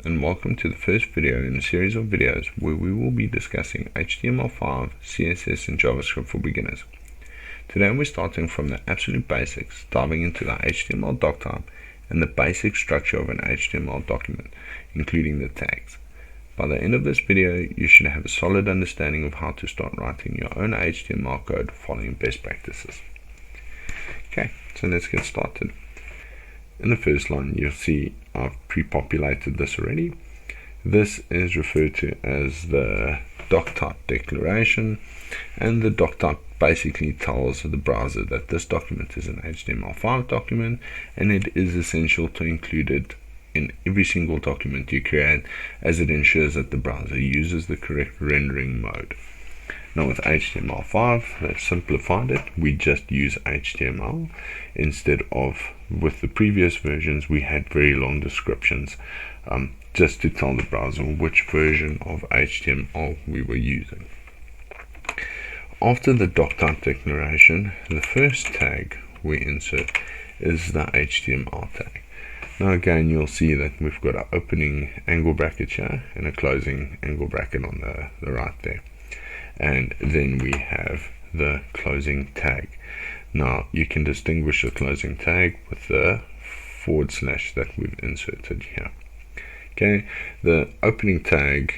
and welcome to the first video in a series of videos where we will be discussing HTML5, CSS and JavaScript for beginners. Today we're starting from the absolute basics, diving into the HTML doc type and the basic structure of an HTML document, including the tags. By the end of this video, you should have a solid understanding of how to start writing your own HTML code following best practices. Okay, so let's get started. In the first line, you'll see I've pre-populated this already. This is referred to as the doc type declaration, and the doc type basically tells the browser that this document is an HTML5 document, and it is essential to include it in every single document you create, as it ensures that the browser uses the correct rendering mode. Now with HTML5, they've simplified it. We just use HTML instead of, with the previous versions, we had very long descriptions just to tell the browser which version of HTML we were using. After the doc type declaration, the first tag we insert is the HTML tag. Now again, you'll see that we've got an opening angle bracket here and a closing angle bracket on the right there. And then we have the closing tag. Now you can distinguish the closing tag with the / that we've inserted here. Okay, the opening tag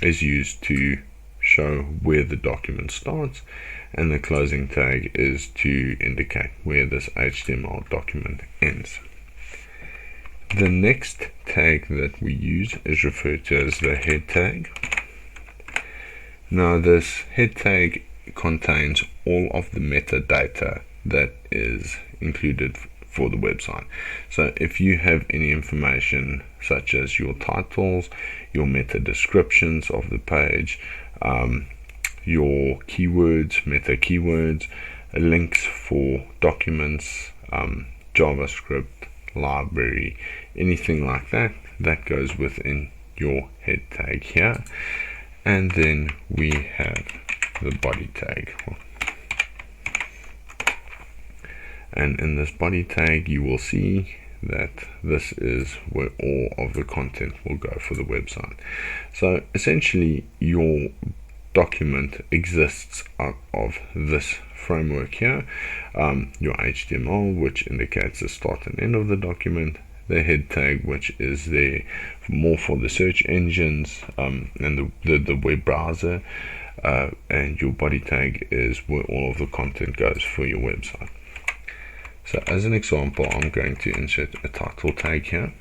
is used to show where the document starts, and the closing tag is to indicate where this HTML document ends. The next tag that we use is referred to as the head tag. Now this head tag contains all of the metadata that is included for the website. So if you have any information such as your titles, your meta descriptions of the page, your keywords, meta keywords, links for documents, JavaScript, library, anything like that, that goes within your head tag here. And then we have the body tag, and in this body tag you will see that this is where all of the content will go for the website. So essentially your document exists out of this framework here, your HTML, which indicates the start and end of the document, the head tag, which is there more for the search engines and the web browser, and your body tag is where all of the content goes for your website. So as an example, I'm going to insert a title tag here,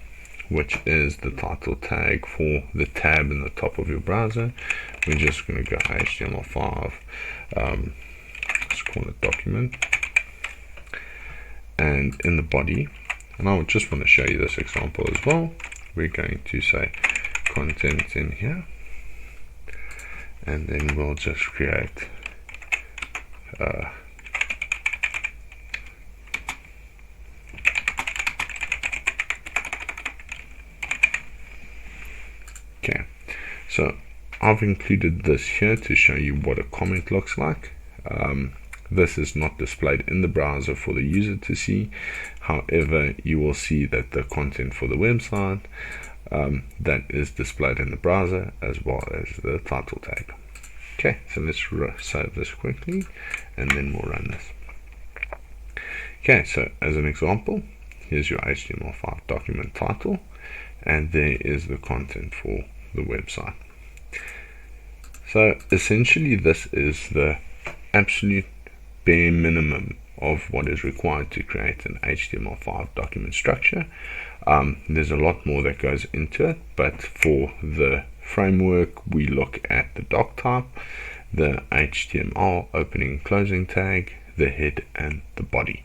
which is the title tag for the tab in the top of your browser. We're just going to go HTML5, let's call it document, and in the body, and I just want to show you this example as well, we're going to say content in here, and then we'll just create okay, so I've included this here to show you what a comment looks like. This is not displayed in the browser for the user to see. However, you will see that the content for the website that is displayed in the browser, as well as the title tag. Okay, so let's save this quickly and then we'll run this. Okay, so as an example, here's your HTML5 document title, and there is the content for the website. So essentially this is the absolute bare minimum of what is required to create an HTML5 document structure. There's a lot more that goes into it, but for the framework we look at the doc type, the HTML opening closing tag, the head and the body.